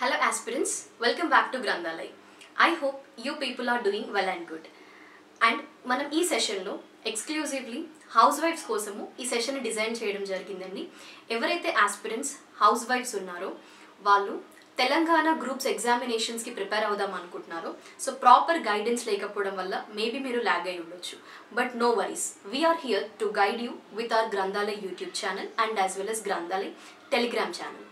Hello aspirants, welcome back to Grandhalai. I hope you people are doing well and good. And మనం ఈ సెషన్లో exclusively house wives కోసము ఈ session design చేయడం జరిగిందండి. ఎవరైతే ఆస్పిరెంట్స్ హౌస్ వైఫ్స్ ఉన్నారో వాళ్ళు తెలంగాణ గ్రూప్స్ ఎగ్జామినేషన్స్కి ప్రిపేర్ అవుదాం అనుకుంటున్నారు. సో ప్రాపర్ గైడెన్స్ లేకపోవడం వల్ల మేబీ మీరు ల్యాగ్ అయి ఉండొచ్చు. But no worries, we are here to guide you with our Granthalaya YouTube channel and as well as Granthalaya Telegram channel.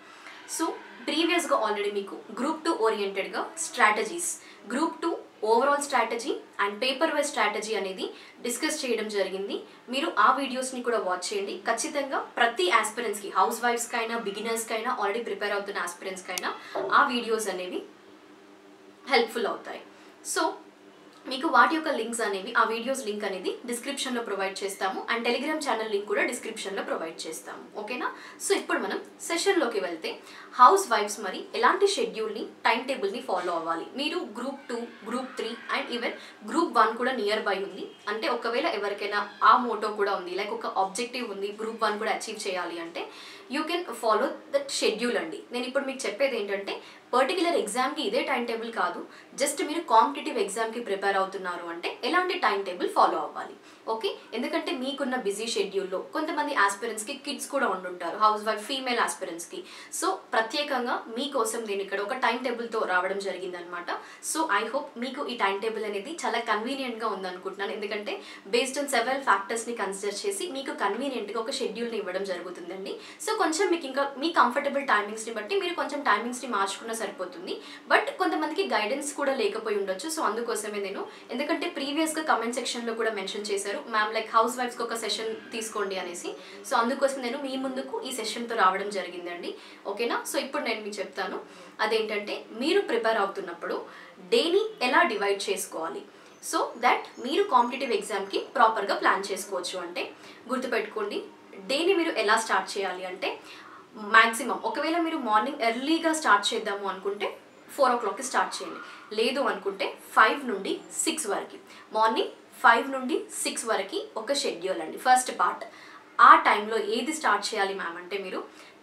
So ప్రీవియస్గా ఆల్రెడీ మీకు గ్రూప్ 2 ఓరియంటెడ్గా strategies, group 2 overall strategy and paper wise strategy అనేది discuss చేయడం జరిగింది. మీరు ఆ వీడియోస్ని కూడా వాచ్ చేయండి. ఖచ్చితంగా ప్రతి ఆస్పిరెంట్స్కి, హౌస్ వైఫ్స్కైనా బిగినర్స్కైనా ఆల్రెడీ ప్రిపేర్ అవుతున్న ఆస్పిరెంట్స్కైనా ఆ వీడియోస్ అనేవి హెల్ప్ఫుల్ అవుతాయి. సో మీకు వాటి యొక్క లింక్స్ అనేవి, ఆ వీడియోస్ లింక్ అనేది డిస్క్రిప్షన్లో ప్రొవైడ్ చేస్తాము అండ్ టెలిగ్రామ్ ఛానల్ లింక్ కూడా డిస్క్రిప్షన్లో ప్రొవైడ్ చేస్తాము. ఓకేనా? సో ఇప్పుడు మనం సెషన్లోకి వెళ్తే హౌస్ వైఫ్స్ మరి ఎలాంటి షెడ్యూల్ని, టైం టేబుల్ని ఫాలో అవ్వాలి. మీరు group 2, group 3 and even group 1 కూడా నియర్ బై ఉంది అంటే, ఒకవేళ ఎవరికైనా ఆ మోటో కూడా ఉంది, లైక్ ఒక ఆబ్జెక్టివ్ ఉంది గ్రూప్ 1 కూడా అచీవ్ చేయాలి అంటే you can follow that schedule అండి. నేను ఇప్పుడు మీకు చెప్పేది ఏంటంటే, పర్టికులర్ ఎగ్జామ్కి ఇదే టైం టేబుల్ కాదు, జస్ట్ మీరు కాంపిటేటివ్ ఎగ్జామ్కి ప్రిపేర్ అవుతున్నారు అంటే ఎలాంటి టైం టేబుల్ ఫాలో అవ్వాలి. ఓకే? ఎందుకంటే మీకున్న బిజీ షెడ్యూల్లో కొంతమంది ఆస్పిరెంట్స్కి కిడ్స్ కూడా ఉండుంటారు, హౌస్ వైఫ్ ఫీమేల్ ఆస్పిరెంట్స్కి. సో ప్రత్యేకంగా మీకోసం నేను ఇక్కడ ఒక టైం టేబుల్తో రావడం జరిగిందనమాట. సో ఐ హోప్ మీకు ఈ టైం టేబుల్ అనేది చాలా కన్వీనియంట్గా ఉందనుకుంటున్నాను. ఎందుకంటే బేస్డ్ ఆన్ సెవెరల్ ఫ్యాక్టర్స్ని కన్సిడర్ చేసి మీకు కన్వీనియంట్గా ఒక షెడ్యూల్ని ఇవ్వడం జరుగుతుందండి. సో కొంచెం మీకు ఇంకా మీ కంఫర్టబుల్ టైమింగ్స్ని బట్టి మీరు కొంచెం టైమింగ్స్ని మార్చుకున్న సరిపోతుంది. బట్ కొంతమందికి గైడెన్స్ కూడా లేకపోయి ఉండొచ్చు. సో అందుకోసమే నేను, ఎందుకంటే ప్రీవియస్గా కమెంట్ సెక్షన్లో కూడా మెన్షన్ చేశారు, మ్యామ్ లైక్ హౌస్ వైఫ్స్కి ఒక సెషన్ తీసుకోండి అనేసి. సో అందుకోసం నేను మీ ముందుకు ఈ సెషన్తో రావడం జరిగిందండి. ఓకేనా? సో ఇప్పుడు నేను మీకు చెప్తాను, అదేంటంటే మీరు ప్రిపేర్ అవుతున్నప్పుడు డేని ఎలా డివైడ్ చేసుకోవాలి, సో దట్ మీరు కాంపిటేటివ్ ఎగ్జామ్కి ప్రాపర్గా ప్లాన్ చేసుకోవచ్చు. అంటే గుర్తుపెట్టుకోండి, డేని మీరు ఎలా స్టార్ట్ చేయాలి అంటే, మ్యాక్సిమం ఒకవేళ మీరు మార్నింగ్ ఎర్లీగా స్టార్ట్ చేద్దాము అనుకుంటే 4 o'clockకి స్టార్ట్ చేయండి. లేదు అనుకుంటే 5 నుండి 6 వరకు, మార్నింగ్ 5 నుండి 6 వరకు ఒక షెడ్యూల్ అండి. ఫస్ట్ పార్ట్, ఆ టైంలో ఏది స్టార్ట్ చేయాలి మ్యామ్ అంటే, మీరు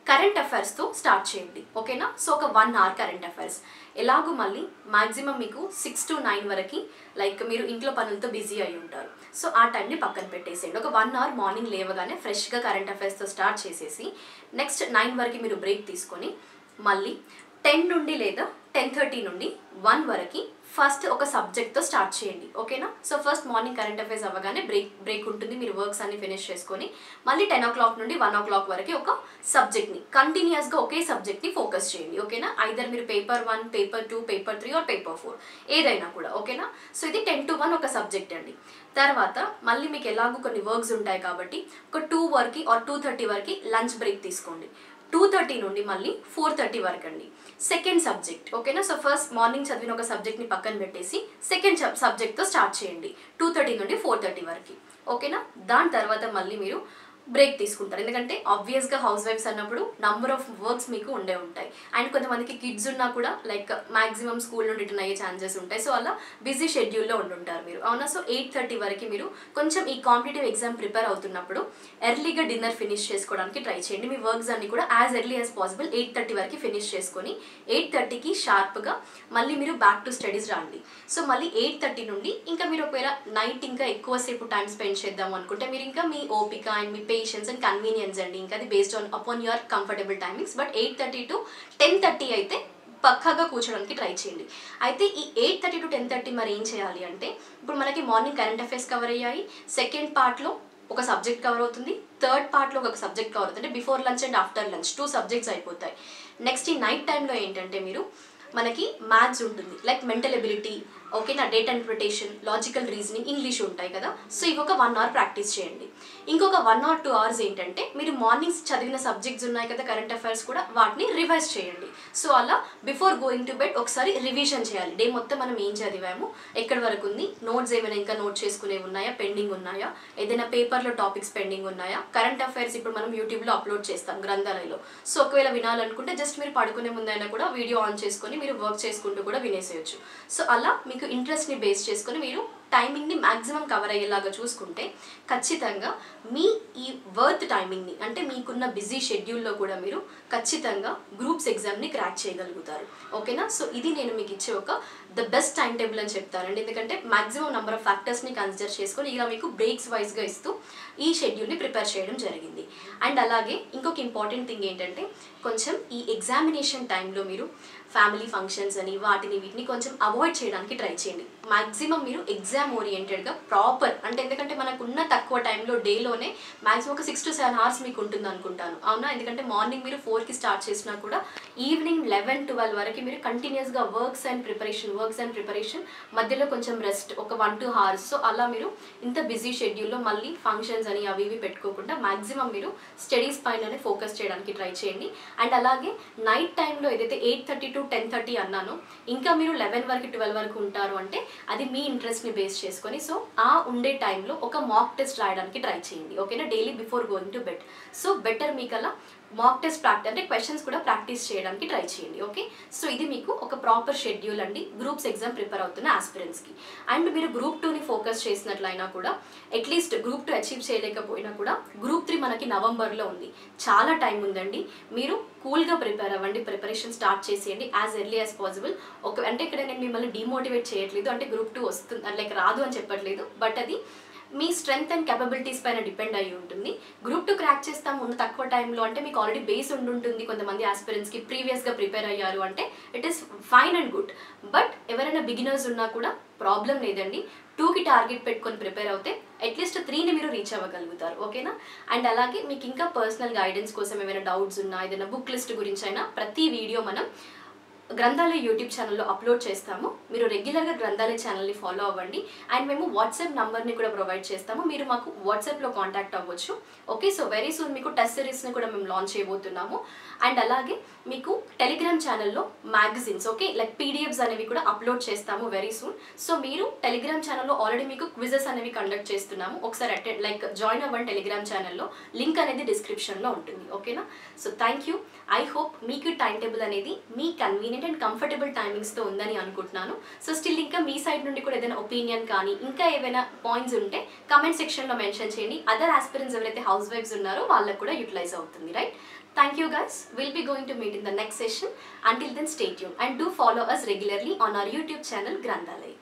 కరెంట్ అఫైర్స్తో స్టార్ట్ చేయండి. ఓకేనా? సో ఒక 1 hour కరెంట్ అఫైర్స్. ఎలాగో మళ్ళీ మ్యాక్సిమం మీకు 6 to 9 వరకు లైక్ మీరు ఇంట్లో పనులతో బిజీ అయి ఉంటారు. సో ఆ టైంని పక్కన పెట్టేసేయండి. ఒక 1 hour మార్నింగ్ లేవగానే ఫ్రెష్గా కరెంట్ అఫైర్స్తో స్టార్ట్ చేసేసి నెక్స్ట్ 9 వరకు మీరు బ్రేక్ తీసుకొని మళ్ళీ 10 నుండి లేదా 10:30 నుండి 1 వరకు ఫస్ట్ ఒక సబ్జెక్ట్తో స్టార్ట్ చేయండి. ఓకేనా? So first morning current affairs అవ్వగానే బ్రేక్ ఉంటుంది, మీరు వర్క్స్ అన్ని ఫినిష్ చేసుకొని మళ్ళీ 10 o'clock నుండి 1 o'clock వరకు ఒక సబ్జెక్ట్ని కంటిన్యూస్గా ఒకే సబ్జెక్ట్ని ఫోకస్ చేయండి. ఓకేనా? ఐదర్ మీరు paper 1, paper 2, paper 3 are paper 4 ఏదైనా కూడా. ఓకేనా? సో ఇది 10 to 1 ఒక సబ్జెక్ట్ అండి. తర్వాత మళ్ళీ మీకు ఎలాగో కొన్ని వర్క్స్ ఉంటాయి కాబట్టి ఒక 2 వరకు ఆర్ 2:30 వరకు లంచ్ బ్రేక్ తీసుకోండి. 2:30 నుండి మళ్ళీ 4:30 వరకు అండి సెకండ్ సబ్జెక్ట్. ఓకేనా? సో ఫస్ట్ మార్నింగ్ చదివిన ఒక సబ్జెక్ట్ని పక్కన పెట్టేసి సెకండ్ సబ్జెక్ట్తో స్టార్ట్ చేయండి 2:30 నుండి 4:30 వరకు. ఓకేనా? దాని తర్వాత మళ్ళీ మీరు బ్రేక్ తీసుకుంటారు. ఎందుకంటే ఆబ్వియస్గా హౌస్ వైఫ్స్ అన్నప్పుడు నంబర్ ఆఫ్ వర్క్స్ మీకు ఉండే ఉంటాయి అండ్ కొంతమందికి కిడ్స్ ఉన్నా కూడా లైక్ మ్యాక్సిమం స్కూల్ నుండి రిటర్న్ అయ్యే ఛాన్సెస్ ఉంటాయి. సో అలా బిజీ షెడ్యూల్లో ఉండుంటారు మీరు, అవునా? సో 8:30 వరకు మీరు కొంచెం ఈ కాంపిటేటివ్ ఎగ్జామ్ ప్రిపేర్ అవుతున్నప్పుడు ఎర్లీగా డిన్నర్ ఫినిష్ చేసుకోవడానికి ట్రై చేయండి. మీ వర్క్స్ అన్ని కూడా యాజ్ ఎర్లీ యాజ్ పాసిబుల్ 8:30 వరకు ఫినిష్ చేసుకొని 8:30కి షార్ప్గా మళ్ళీ మీరు బ్యాక్ టు స్టడీస్ రండి. సో మళ్ళీ 8:30 నుండి ఇంకా మీరు ఒకవేళ నైట్ ఇంకా ఎక్కువసేపు టైం స్పెండ్ చేద్దాం అనుకుంటే మీరు ఇంకా మీ ఓపిక and me patience and convenience అండి, ఇంకా అది based on upon your comfortable timings. But 8:30 to 10:30 అయితే పక్కాగా కూర్చోడానికి ట్రై చేయండి. అయితే ఈ 8:30 to 10:30 మరి ఏం చేయాలి అంటే, ఇప్పుడు మనకి మార్నింగ్ కరెంట్ అఫైర్స్ కవర్ అయ్యాయి, సెకండ్ పార్ట్లో ఒక సబ్జెక్ట్ కవర్ అవుతుంది, థర్డ్ పార్ట్లో ఒక సబ్జెక్ట్ కవర్ అవుతుంది. Before lunch and after lunch 2 subjects అయిపోతాయి. నెక్స్ట్ ఈ నైట్ టైంలో ఏంటంటే మీరు మనకి మ్యాథ్స్ ఉంటుంది, లైక్ మెంటల్ ఎబిలిటీ, ఓకేనా, data interpretation, logical reasoning, English ఉంటాయి కదా. సో ఇవి ఒక 1 hour ప్రాక్టీస్ చేయండి. ఇంకొక 1 or 2 hours ఏంటంటే మీరు మార్నింగ్స్ చదివిన సబ్జెక్ట్స్ ఉన్నాయి కదా కరెంట్ అఫైర్స్ కూడా, వాటిని రివైజ్ చేయండి. సో అలా బిఫోర్ గోయింగ్ టు బెడ్ ఒకసారి రివిజన్ చేయాలి. డే మొత్తం మనం ఏం చదివాము, ఎక్కడి వరకు ఉంది, నోట్స్ ఏమైనా ఇంకా నోట్ చేసుకునేవి ఉన్నాయా, పెండింగ్ ఉన్నాయా, ఏదైనా పేపర్లో టాపిక్స్ పెండింగ్ ఉన్నాయా. కరెంట్ అఫైర్స్ ఇప్పుడు మనం యూట్యూబ్లో అప్లోడ్ చేస్తాం గ్రంథాలయలో. సో ఒకవేళ వినాలనుకుంటే జస్ట్ మీరు పడుకునే ముందైనా కూడా వీడియో ఆన్ చేసుకొని మీరు వర్క్ చేసుకుంటూ కూడా వినేసేయచ్చు. సో అలా మీకు ఇంట్రెస్ట్ని బేస్ చేసుకొని మీరు టైమింగ్ని మ్యాక్సిమం కవర్ అయ్యేలాగా చూసుకుంటే ఖచ్చితంగా మీ ఈ వర్త్ టైమింగ్ని అంటే మీకున్న బిజీ షెడ్యూల్లో కూడా మీరు ఖచ్చితంగా గ్రూప్స్ ఎగ్జామ్ని క్రాక్ చేయగలుగుతారు. ఓకేనా? సో ఇది నేను మీకు ఇచ్చే ఒక ద బెస్ట్ టైం టేబుల్ అని చెప్తానండి. ఎందుకంటే మ్యాక్సిమం నెంబర్ ఆఫ్ ఫ్యాక్టర్స్ని కన్సిడర్ చేసుకొని ఇలా మీకు బ్రేక్స్ వైజ్గా ఇస్తూ ఈ షెడ్యూల్ని ప్రిపేర్ చేయడం జరిగింది. అండ్ అలాగే ఇంకొక ఇంపార్టెంట్ థింగ్ ఏంటంటే కొంచెం ఈ ఎగ్జామినేషన్ టైంలో మీరు ఫ్యామిలీ ఫంక్షన్స్ అని వీటిని కొంచెం అవాయిడ్ చేయడానికి ట్రై చేయండి. మ్యాక్సిమం మీరు ఎగ్జామ్ ఓరియంటెడ్గా ప్రాపర్ అంటే ఎందుకంటే మనకున్న తక్కువ టైంలో డేలోనే మ్యాక్సిమం ఒక 6 to 7 hours మీకు ఉంటుంది అనుకుంటాను, అవునా? ఎందుకంటే మార్నింగ్ మీరు 4కి స్టార్ట్ చేసినా కూడా ఈవినింగ్ 11-12 వరకు మీరు కంటిన్యూస్గా వర్క్స్ అండ్ ప్రిపరేషన్ మధ్యలో కొంచెం రెస్ట్ ఒక 1-2 hours. సో అలా మీరు ఇంత బిజీ షెడ్యూల్లో మళ్ళీ ఫంక్షన్స్ అని అవి ఇవి పెట్టుకోకుండా మ్యాక్సిమం మీరు స్టడీస్ పైననే ఫోకస్ చేయడానికి ట్రై చేయండి. అండ్ అలాగే నైట్ టైంలో ఏదైతే 8:30 to 10:30 అన్నానో ఇంకా మీరు 11 వరకు 12 వరకు ఉంటారు అంటే అది మీ ఇంట్రెస్ట్ని బేస్ చేసుకొని సో ఆ ఉండే టైంలో ఒక మాక్ టెస్ట్ రాయడానికి ట్రై చేయండి. ఓకేనా? Daily before going to bed. So better మీకు అలా మాక్ టెస్ట్ ప్రాక్టీస్ అంటే క్వశ్చన్స్ కూడా ప్రాక్టీస్ చేయడానికి ట్రై చేయండి. ఓకే? సో ఇది మీకు ఒక ప్రాపర్ షెడ్యూల్ అండి గ్రూప్స్ ఎగ్జామ్ ప్రిపేర్ అవుతున్న ఆస్పిరెంట్స్కి. అండ్ మీరు గ్రూప్ 2ని ఫోకస్ చేసినట్లయినా కూడా అట్లీస్ట్ గ్రూప్ 2 అచీవ్ చేయలేకపోయినా కూడా గ్రూప్ 3 మనకి నవంబర్లో ఉంది, చాలా టైం ఉందండి. మీరు కూల్గా ప్రిపేర్ అవ్వండి, ప్రిపరేషన్ స్టార్ట్ చేసేయండి యాజ్ ఎర్లీ యాజ్ పాసిబుల్. అంటే ఇక్కడ నేను మిమ్మల్ని డిమోటివేట్ చేయట్లేదు, అంటే గ్రూప్ 2 వస్తుంది లైక్ రాదు అని చెప్పట్లేదు, బట్ అది మీ స్ట్రెంగ్త్ అండ్ కెపబిలిటీస్ పైన డిపెండ్ అయ్యి ఉంటుంది. గ్రూప్ 2 క్రాక్ చేస్తాము ఉన్న తక్కువ టైంలో అంటే మీకు ఆల్రెడీ బేస్ ఉంటుంది, కొంతమంది ఆస్పిరెంట్స్కి ప్రీవియస్గా ప్రిపేర్ అయ్యారు అంటే it is fine and good. But ఎవరైనా బిగినర్స్ ఉన్నా కూడా ప్రాబ్లం లేదండి, 2కి టార్గెట్ పెట్టుకొని ప్రిపేర్ అవుతే అట్లీస్ట్ 3ని మీరు రీచ్ అవ్వగలుగుతారు. ఓకేనా? అండ్ అలాగే మీకు ఇంకా పర్సనల్ గైడెన్స్ కోసం ఏమైనా డౌట్స్ ఉన్నా ఏదైనా బుక్ లిస్ట్ గురించి అయినా ప్రతి వీడియో మనం గ్రంథాలయ యూట్యూబ్ ఛానల్లో అప్లోడ్ చేస్తాము. మీరు రెగ్యులర్గా గ్రంథాలయ ఛానల్ని ఫాలో అవ్వండి. అండ్ మేము వాట్సాప్ నంబర్ని కూడా ప్రొవైడ్ చేస్తాము, మీరు మాకు వాట్సాప్లో కాంటాక్ట్ అవ్వచ్చు. ఓకే? సో వెరీ సూన్ మీకు టెస్ట్ సిరీస్ని కూడా మేము లాంచ్ చేయబోతున్నాము. అండ్ అలాగే మీకు టెలిగ్రామ్ ఛానల్లో మ్యాగజైన్స్ ఓకే లైక్ పీడిఎఫ్స్ అనేవి కూడా అప్లోడ్ చేస్తాము వెరీ సూన్. సో మీరు టెలిగ్రామ్ ఛానల్లో ఆల్రెడీ మీకు క్విజెస్ అనేవి కండక్ట్ చేస్తున్నాము, ఒకసారి జాయిన్ అవ్వండి టెలిగ్రామ్ ఛానల్లో, లింక్ అనేది డిస్క్రిప్షన్లో ఉంటుంది. ఓకేనా? So thank you. I hope మీకు టైం టేబుల్ అనేది మీ కన్వీనియంట్ అండ్ కంఫర్టబుల్ టైమింగ్స్తో ఉందని అనుకుంటున్నాను. సో స్టిల్ ఇంకా మీ సైడ్ నుండి కూడా ఏదైనా ఒపీనియన్ కానీ ఇంకా ఏవైనా పాయింట్స్ ఉంటే కమెంట్ సెక్షన్లో మెన్షన్ చేయండి. అదర్ ఆస్పిరెంట్స్ ఎవరైతే హౌస్ వైఫ్స్ ఉన్నారో వాళ్ళకు కూడా యూటిలైజ్ అవుతుంది. Right? Thank you guys. We'll be going to meet in the next session. Until then, stay tuned and do follow us regularly on our YouTube channel Grandhalaya.